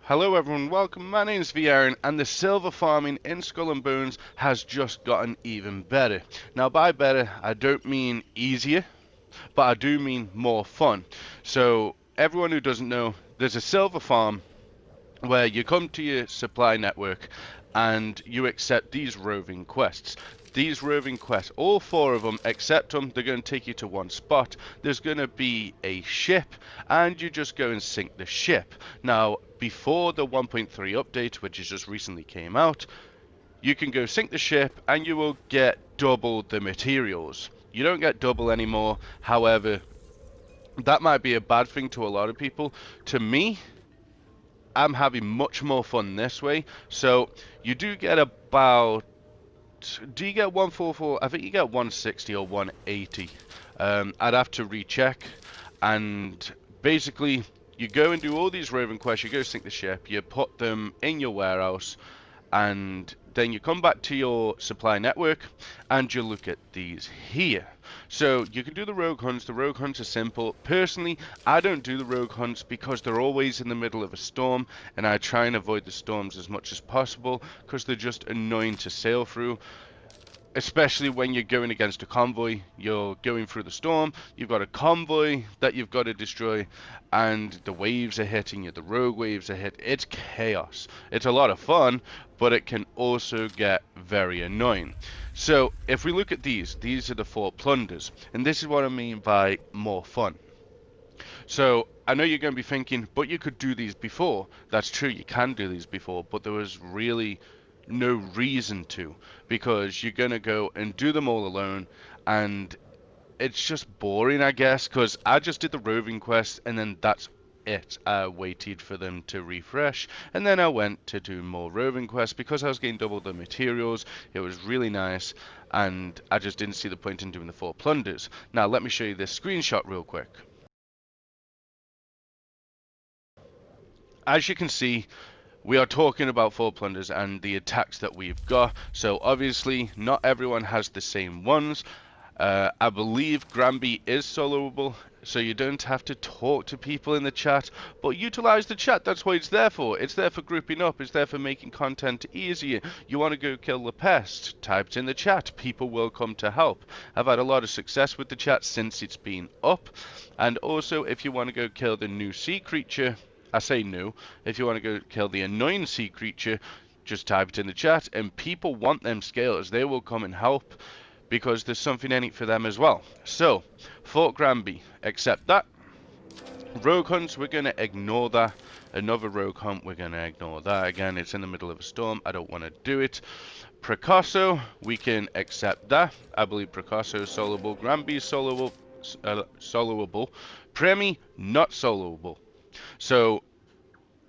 Hello everyone, welcome. My name is Aaron, and the silver farming in Skull and Bones has just gotten even better. Now by better, I don't mean easier, but I do mean more fun. So everyone who doesn't know, there's a silver farm where you come to your supply network and you accept these roving quests. These roving quests, all four of them, accept them, they're going to take you to one spot. There's going to be a ship, and you just go and sink the ship. Now, before the 1.3 update, which has just recently came out, you can go sink the ship, and you will get double the materials. You don't get double anymore, however, that might be a bad thing to a lot of people. To me, I'm having much more fun this way. So you do get about, do you get 144? I think you get 160 or 180. I'd have to recheck. And basically, you go and do all these roving quests. You go sink the ship. You put them in your warehouse, and then you come back to your supply network and you look at these here. So you can do the rogue hunts. The rogue hunts are simple. Personally, I don't do the rogue hunts because they're always in the middle of a storm, and I try and avoid the storms as much as possible because they're just annoying to sail through. Especially when you're going against a convoy, you're going through the storm, you've got a convoy that you've got to destroy, and the waves are hitting you, the rogue waves are hit. It's chaos. It's a lot of fun, but it can also get very annoying. So if we look at these are the four plunders, and this is what I mean by more fun. So I know you're going to be thinking, but you could do these before. That's true, you can do these before, but there was really no reason to, because you're going to go and do them all alone, and it's just boring, I guess, because I just did the roving quest, and then that's it. I waited for them to refresh, and then I went to do more roving quests because I was getting double the materials. It was really nice, and I just didn't see the point in doing the four plunders. Now let me show you this screenshot real quick. As you can see, we are talking about four plunders and the attacks that we've got. So obviously not everyone has the same ones. I believe Granby is soloable, so you don't have to talk to people in the chat, but utilize the chat. That's what it's there for. It's there for grouping up. It's there for making content easier. You want to go kill the pest, type it in the chat. People will come to help. I've had a lot of success with the chat since it's been up. And also, if you want to go kill the new sea creature, I say new, if you want to go kill the annoying sea creature, just type it in the chat, and people want them scalers. They will come and help, because there's something in it for them as well. So, Fort Granby, accept that. Rogue hunts, we're going to ignore that. Another rogue hunt, we're going to ignore that. Again, it's in the middle of a storm. I don't want to do it. Precosso, we can accept that. I believe Precosso is soloable. Granby is soloable. Premi, not soloable. So,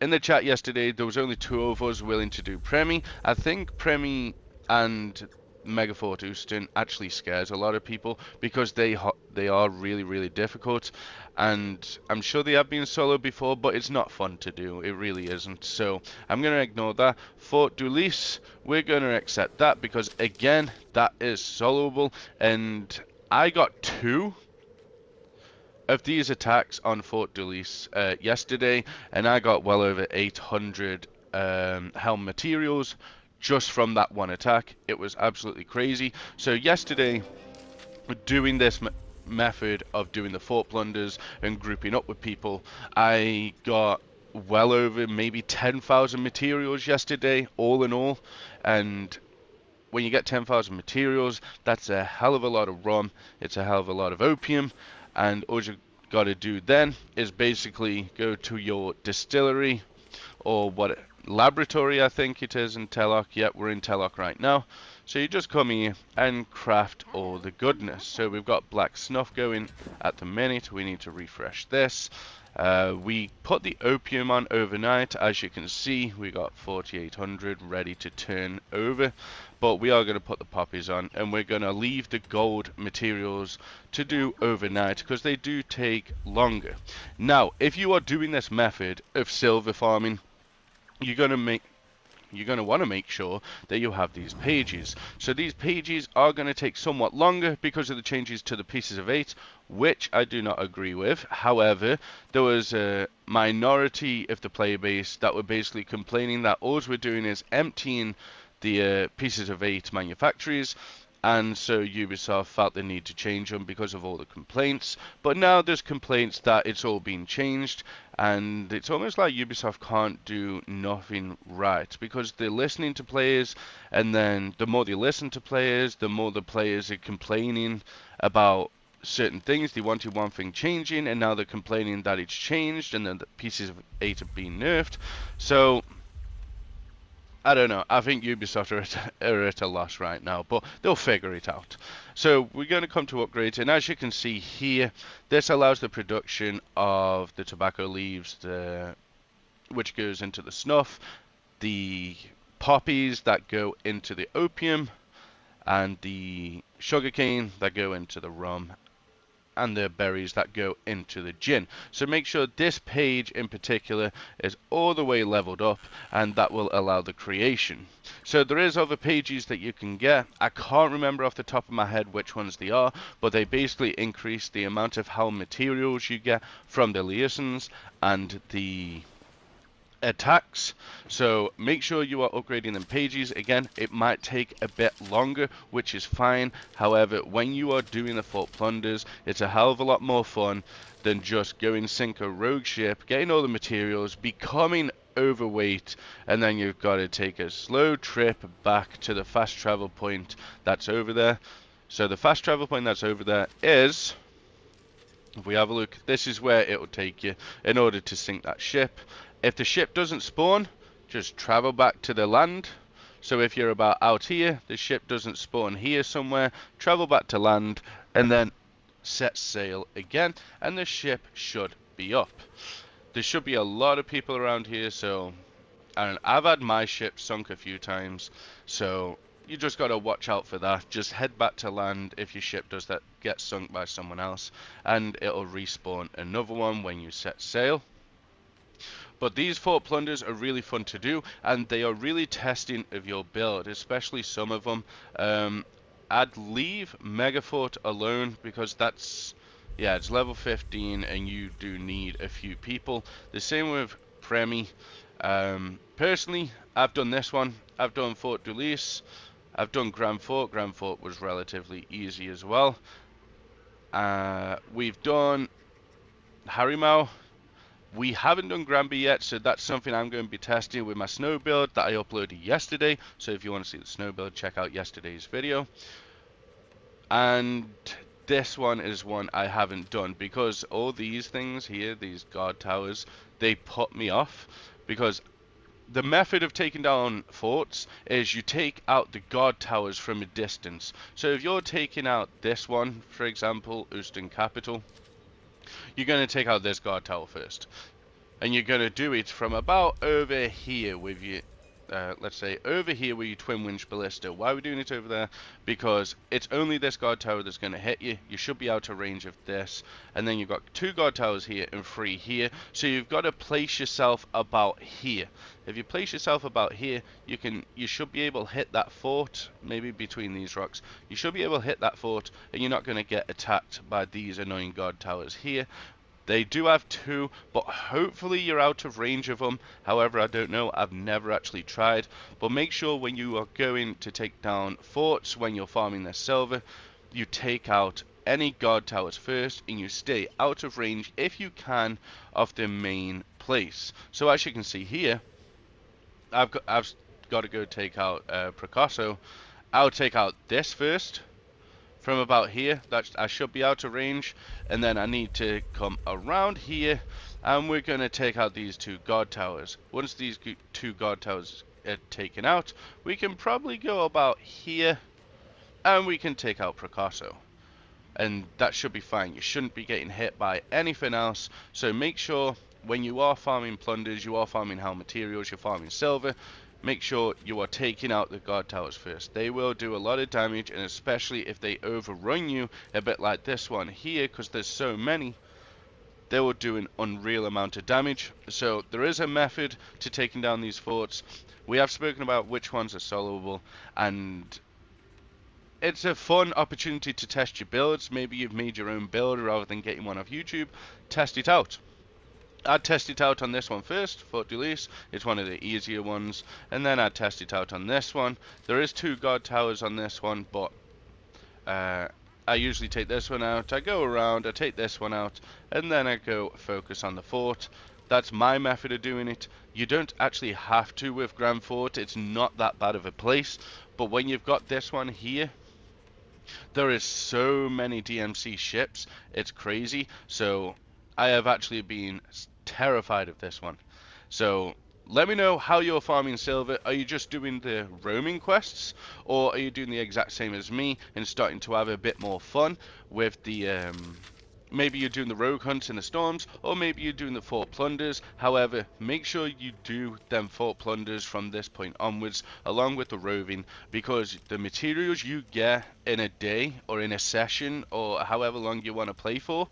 in the chat yesterday, there was only two of us willing to do Premi. I think Premi and Megafort Houston actually scares a lot of people because they are really, really difficult, and I'm sure they have been solo before, but it's not fun to do. It really isn't. So I'm going to ignore that. Fort Dulis, we're going to accept that because, again, that is soloable, and I got two of these attacks on Fort Dulis yesterday, and I got well over 800 helm materials just from that one attack. It was absolutely crazy. So yesterday, doing this method of doing the fort plunders and grouping up with people, I got well over maybe 10,000 materials yesterday, all in all. And when you get 10,000 materials, that's a hell of a lot of rum. It's a hell of a lot of opium. And all you got to do then is basically go to your distillery, or what, laboratory I think it is in Telok. Yep, we're in Telok right now. So you just come here and craft all the goodness. So we've got black snuff going at the minute. We need to refresh this. We put the opium on overnight. As you can see, we got 4,800 ready to turn over. But we are going to put the poppies on, and we're going to leave the gold materials to do overnight because they do take longer. Now, if you are doing this method of silver farming, you're going to you're going to want to make sure that you have these pages. So these pages are going to take somewhat longer because of the changes to the pieces of 8, which I do not agree with. However, there was a minority of the player base that were basically complaining that all we're doing is emptying the pieces of 8 manufactories, and so Ubisoft felt the need to change them because of all the complaints. But now there's complaints that it's all been changed, and it's almost like Ubisoft can't do nothing right because they're listening to players, and then the more they listen to players, the more the players are complaining about certain things. They wanted one thing changing, and now they're complaining that it's changed, and then the pieces of 8 have been nerfed. So I don't know. I think Ubisoft are at a loss right now, but they'll figure it out. So we're going to come to upgrades, and as you can see here, this allows the production of the tobacco leaves, which goes into the snuff, the poppies that go into the opium, and the sugarcane that go into the rum, and the berries that go into the gin. So make sure this page in particular is all the way leveled up, and that will allow the creation. So there is other pages that you can get. I can't remember off the top of my head which ones they are, but they basically increase the amount of helm materials you get from the liaisons and the attacks. So make sure you are upgrading them pages. Again, it might take a bit longer, which is fine. However, when you are doing the Fort Plunders, it's a hell of a lot more fun than just going sink a rogue ship, getting all the materials, becoming overweight, and then you've got to take a slow trip back to the fast travel point that's over there. So the fast travel point that's over there is, if we have a look, this is where it will take you in order to sink that ship. If the ship doesn't spawn, just travel back to the land. So if you're about out here, the ship doesn't spawn here somewhere, travel back to land, and then set sail again, and the ship should be up. There should be a lot of people around here, so I've had my ship sunk a few times, so you just got to watch out for that. Just head back to land if your ship does that get sunk by someone else, and it'll respawn another one when you set sail. But these Fort Plunders are really fun to do, and they are really testing of your build, especially some of them. I'd leave Megafort alone because that's, yeah, it's level 15 and you do need a few people. The same with Premi. Personally, I've done this one. I've done Fort Dulce. I've done Grand Fort. Grand Fort was relatively easy as well. We've done Harimau. We haven't done Granby yet, so that's something I'm going to be testing with my snow build that I uploaded yesterday. So if you want to see the snow build, check out yesterday's video. And this one is one I haven't done because all these things here, these guard towers, they put me off because the method of taking down forts is you take out the guard towers from a distance. So if you're taking out this one, for example, Euston Capital, you're going to take out this guard tower first. And you're going to do it from about over here with your, let's say, over here with your twin winch ballista. Why are we doing it over there? Because it's only this guard tower that's going to hit you. You should be out of range of this. And then you've got 2 guard towers here and 3 here. So you've got to place yourself about here. If you place yourself about here, you should be able to hit that fort, maybe between these rocks. You should be able to hit that fort, and you're not going to get attacked by these annoying guard towers here. They do have 2, but hopefully you're out of range of them. However, I don't know. I've never actually tried. But make sure when you are going to take down forts, when you're farming their silver, you take out any guard towers first, and you stay out of range, if you can, of the main place. So as you can see here, I've got to go take out Picasso. I'll take out this first. From about here, I should be out of range, and then I need to come around here, and we're going to take out these 2 guard towers. Once these 2 guard towers are taken out, we can probably go about here, and we can take out Picasso. And that should be fine. You shouldn't be getting hit by anything else, so make sure when you are farming plunders, you are farming helm materials, you're farming silver, make sure you are taking out the guard towers first. They will do a lot of damage, and especially if they overrun you, a bit like this one here, because there's so many, they will do an unreal amount of damage. So there is a method to taking down these forts. We have spoken about which ones are solvable, and it's a fun opportunity to test your builds. Maybe you've made your own build rather than getting one off YouTube. Test it out. I'd test it out on this one first, Fort Dulce. It's one of the easier ones, and then I'd test it out on this one. There is 2 guard towers on this one, but I usually take this one out. I go around, I take this one out, and then I go focus on the fort. That's my method of doing it. You don't actually have to with Grand Fort. It's not that bad of a place, but when you've got this one here, there is so many DMC ships, it's crazy. So I have actually been terrified of this one. So let me know how you're farming silver. Are you just doing the roaming quests, or are you doing the exact same as me and starting to have a bit more fun with the maybe you're doing the rogue hunts in the storms, or maybe you're doing the fort plunders. However, make sure you do them fort plunders from this point onwards, along with the roving, because the materials you get in a day or in a session or however long you want to play for,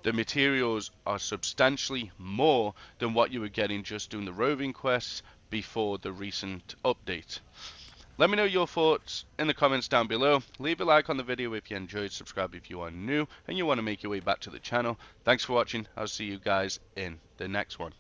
the materials are substantially more than what you were getting just doing the roving quests before the recent update. Let me know your thoughts in the comments down below. Leave a like on the video if you enjoyed, subscribe if you are new and you want to make your way back to the channel. Thanks for watching. I'll see you guys in the next one.